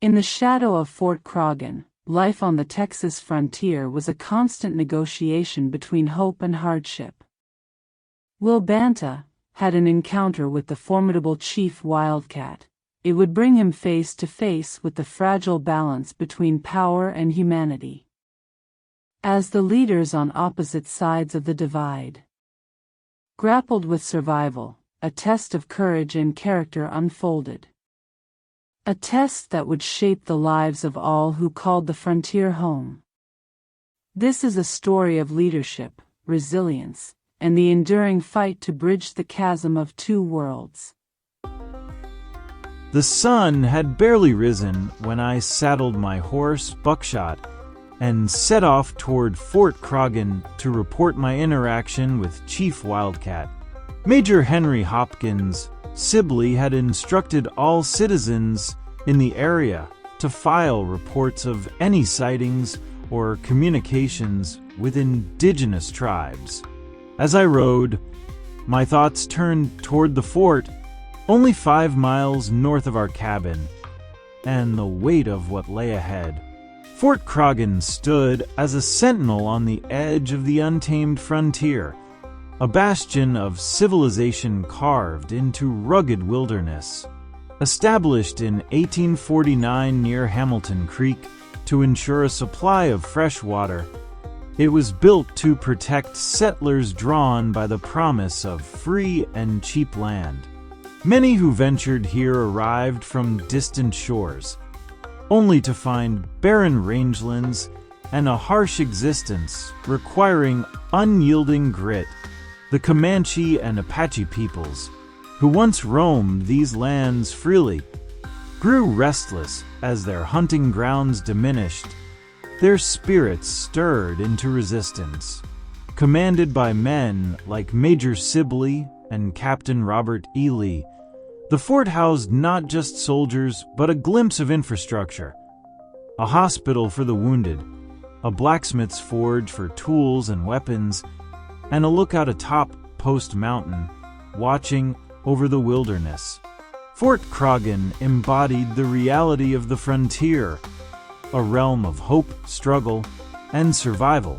In the shadow of Fort Croghan, life on the Texas frontier was a constant negotiation between hope and hardship. Will Banta had an encounter with the formidable chief Wildcat. It would bring him face to face with the fragile balance between power and humanity. As the leaders on opposite sides of the divide grappled with survival, a test of courage and character unfolded. A test that would shape the lives of all who called the frontier home. This is a story of leadership, resilience, and the enduring fight to bridge the chasm of two worlds. The sun had barely risen when I saddled my horse, Buckshot, and set off toward Fort Croghan to report my interaction with Chief Wildcat. Major Henry Hopkins, Sibley, had instructed all citizens in the area to file reports of any sightings or communications with indigenous tribes. As I rode, my thoughts turned toward the fort, only 5 miles north of our cabin, and the weight of what lay ahead. Fort Croghan stood as a sentinel on the edge of the untamed frontier, a bastion of civilization carved into rugged wilderness. Established in 1849 near Hamilton Creek to ensure a supply of fresh water, it was built to protect settlers drawn by the promise of free and cheap land. Many who ventured here arrived from distant shores, only to find barren rangelands and a harsh existence requiring unyielding grit. The Comanche and Apache peoples, who once roamed these lands freely, grew restless as their hunting grounds diminished. Their spirits stirred into resistance. Commanded by men like Major Sibley and Captain Robert E. Lee, the fort housed not just soldiers but a glimpse of infrastructure. A hospital for the wounded, a blacksmith's forge for tools and weapons, and a lookout atop Post Mountain, watching over the wilderness. Fort Croghan embodied the reality of the frontier, a realm of hope, struggle, and survival,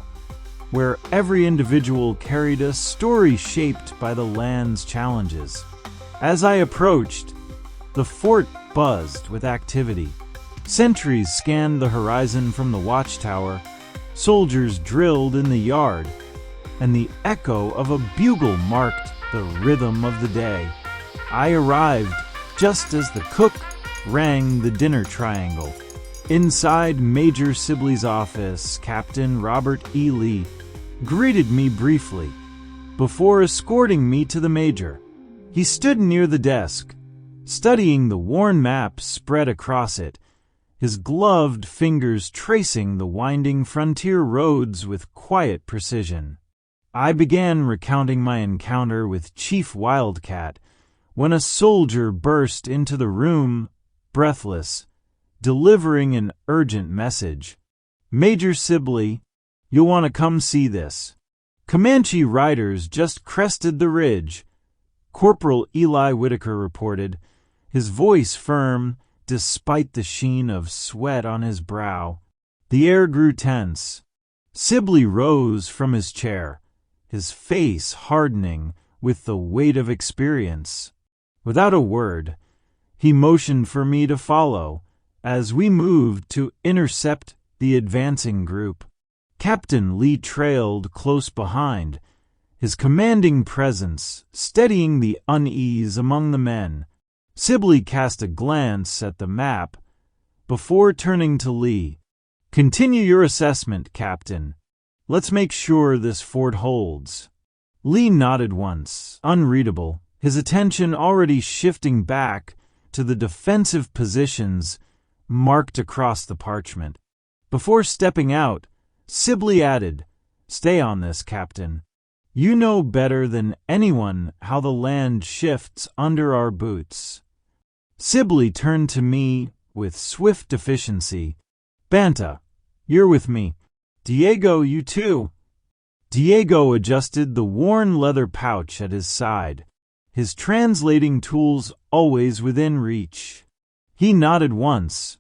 where every individual carried a story shaped by the land's challenges. As I approached, the fort buzzed with activity. Sentries scanned the horizon from the watchtower, soldiers drilled in the yard, and the echo of a bugle marked the rhythm of the day. I arrived just as the cook rang the dinner triangle. Inside Major Sibley's office, Captain Robert E. Lee greeted me briefly before escorting me to the Major. He stood near the desk, studying the worn map spread across it, his gloved fingers tracing the winding frontier roads with quiet precision. I began recounting my encounter with Chief Wildcat when a soldier burst into the room, breathless, delivering an urgent message. "Major Sibley, you'll want to come see this. Comanche riders just crested the ridge," Corporal Eli Whitaker reported, his voice firm despite the sheen of sweat on his brow. The air grew tense. Sibley rose from his chair, his face hardening with the weight of experience. Without a word, he motioned for me to follow as we moved to intercept the advancing group. Captain Lee trailed close behind, his commanding presence steadying the unease among the men. Sibley cast a glance at the map before turning to Lee. "Continue your assessment, Captain. Let's make sure this fort holds." Lee nodded once, unreadable, his attention already shifting back to the defensive positions marked across the parchment. Before stepping out, Sibley added, "Stay on this, Captain. You know better than anyone how the land shifts under our boots." Sibley turned to me with swift efficiency. "Banta, you're with me. Diego, you too." Diego adjusted the worn leather pouch at his side, his translating tools always within reach. He nodded once,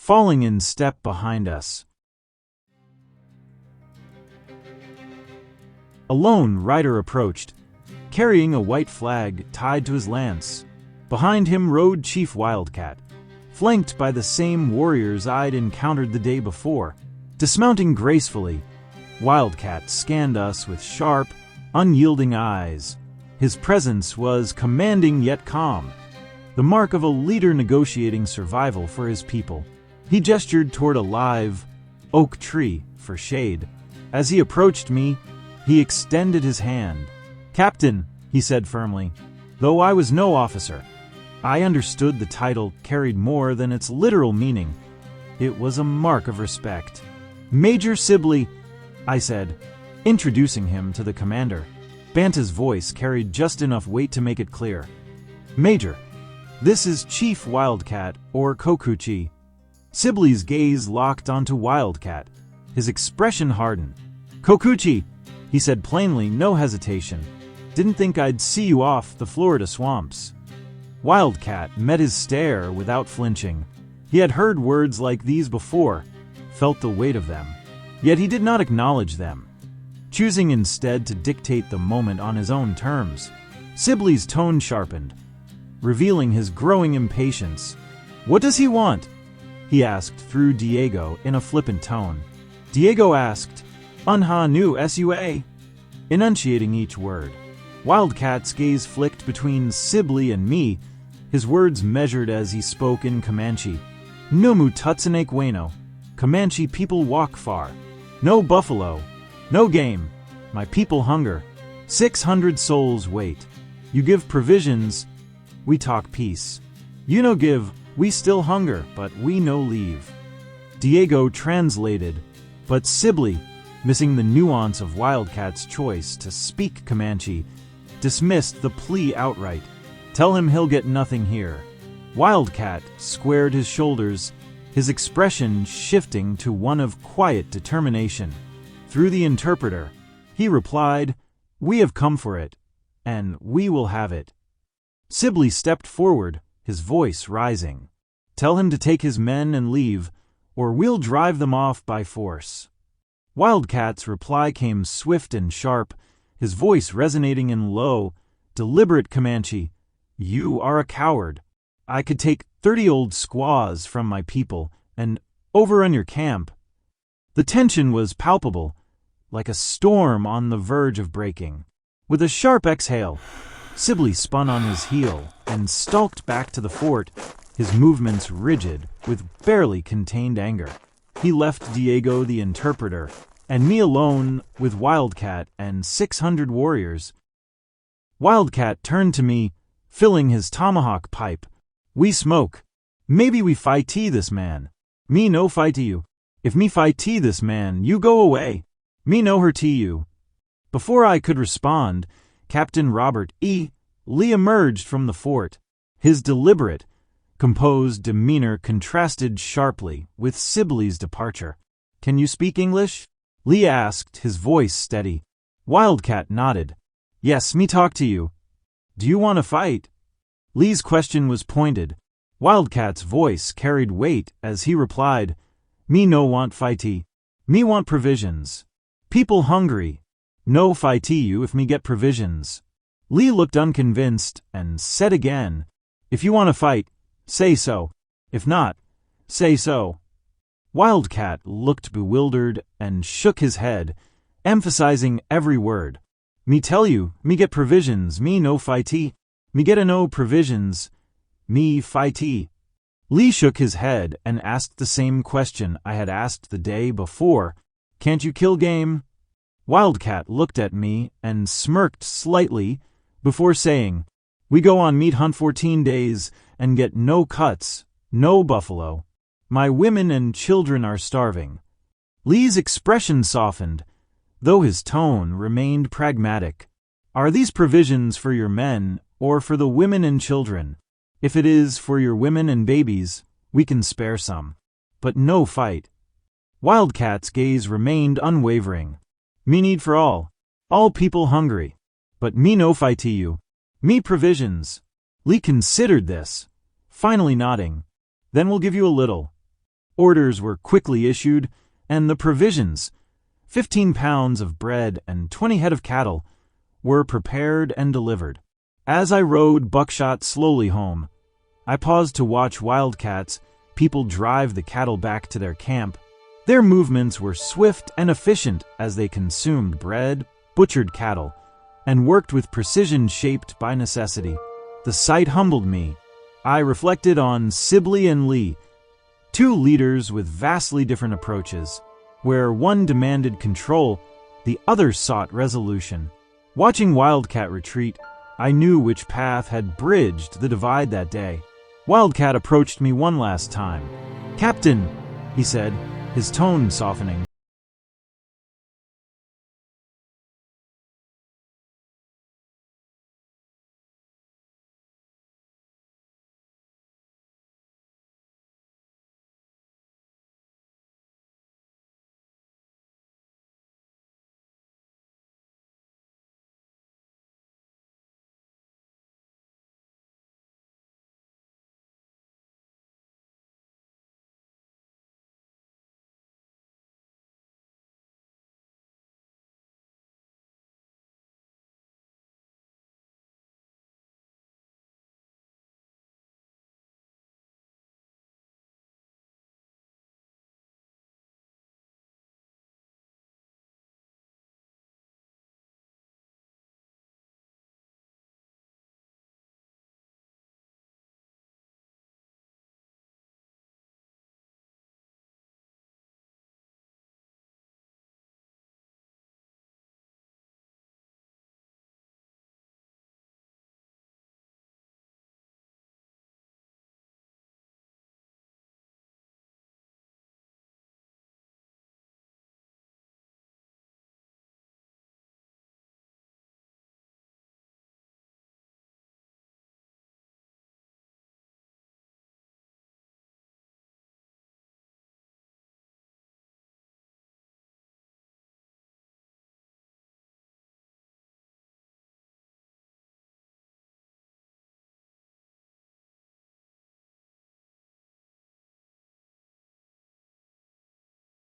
falling in step behind us. A lone rider approached, carrying a white flag tied to his lance. Behind him rode Chief Wildcat, flanked by the same warriors I'd encountered the day before. Dismounting gracefully, Wildcat scanned us with sharp, unyielding eyes. His presence was commanding yet calm, the mark of a leader negotiating survival for his people. He gestured toward a live oak tree for shade. As he approached me, he extended his hand. "Captain," he said firmly, though I was no officer. I understood the title carried more than its literal meaning. It was a mark of respect. "Major Sibley," I said, introducing him to the commander. Banta's voice carried just enough weight to make it clear. "Major, this is Chief Wildcat, or Kokuchi." Sibley's gaze locked onto Wildcat. His expression hardened. "Kokuchi," he said plainly, no hesitation. "Didn't think I'd see you off the Florida swamps." Wildcat met his stare without flinching. He had heard words like these before, felt the weight of them, yet he did not acknowledge them, choosing instead to dictate the moment on his own terms. Sibley's tone sharpened, revealing his growing impatience. "What does he want?" he asked through Diego in a flippant tone. Diego asked, "Unha nu sua?" enunciating each word. Wildcat's gaze flicked between Sibley and me, his words measured as he spoke in Comanche. "Numu tutsane bueno." Comanche people walk far. "No buffalo. No game. My people hunger. 600 souls wait. You give provisions, we talk peace. You no give, we still hunger, but we no leave." Diego translated, but Sibley, missing the nuance of Wildcat's choice to speak Comanche, dismissed the plea outright. "Tell him he'll get nothing here." Wildcat squared his shoulders, his expression shifting to one of quiet determination. Through the interpreter, he replied, "We have come for it, and we will have it." Sibley stepped forward, his voice rising. "Tell him to take his men and leave, or we'll drive them off by force." Wildcat's reply came swift and sharp, his voice resonating in low, deliberate Comanche. "You are a coward. I could take 30 old squaws from my people and overrun your camp." The tension was palpable, like a storm on the verge of breaking. With a sharp exhale, Sibley spun on his heel and stalked back to the fort, his movements rigid with barely contained anger. He left Diego the interpreter, and me alone with Wildcat and 600 warriors. Wildcat turned to me, filling his tomahawk pipe. "We smoke. Maybe we fight-y this man. Me no fight you. If me fight-y this man, you go away. Me no hurt you." Before I could respond, Captain Robert E. Lee emerged from the fort. His deliberate, composed demeanor contrasted sharply with Sibley's departure. "Can you speak English?" Lee asked, his voice steady. Wildcat nodded. "Yes, me talk to you." "Do you want to fight?" Lee's question was pointed. Wildcat's voice carried weight as he replied, "Me no want fighty. Me want provisions. People hungry. No fighty you if me get provisions." Lee looked unconvinced and said again, "If you want to fight, say so. If not, say so." Wildcat looked bewildered and shook his head, emphasizing every word. "Me tell you, me get provisions, me no fighty. Me get a no provisions, me fighty." Lee shook his head and asked the same question I had asked the day before. "Can't you kill game?" Wildcat looked at me and smirked slightly before saying, "We go on meat hunt 14 days and get no cuts, no buffalo. My women and children are starving." Lee's expression softened, though his tone remained pragmatic. "Are these provisions for your men or for the women and children? If it is for your women and babies, we can spare some. But no fight." Wildcat's gaze remained unwavering. "Me need for all people hungry. But me no fighty you. Me provisions." Lee considered this, finally nodding. "Then we'll give you a little." Orders were quickly issued, and the provisions, 15 pounds of bread and 20 head of cattle, were prepared and delivered. As I rode Buckshot slowly home, I paused to watch Wildcat's people drive the cattle back to their camp. Their movements were swift and efficient as they consumed bread, butchered cattle, and worked with precision shaped by necessity. The sight humbled me. I reflected on Sibley and Lee, two leaders with vastly different approaches. Where one demanded control, the other sought resolution. Watching Wildcat retreat, I knew which path had bridged the divide that day. Wildcat approached me one last time. "Captain," he said, his tone softening,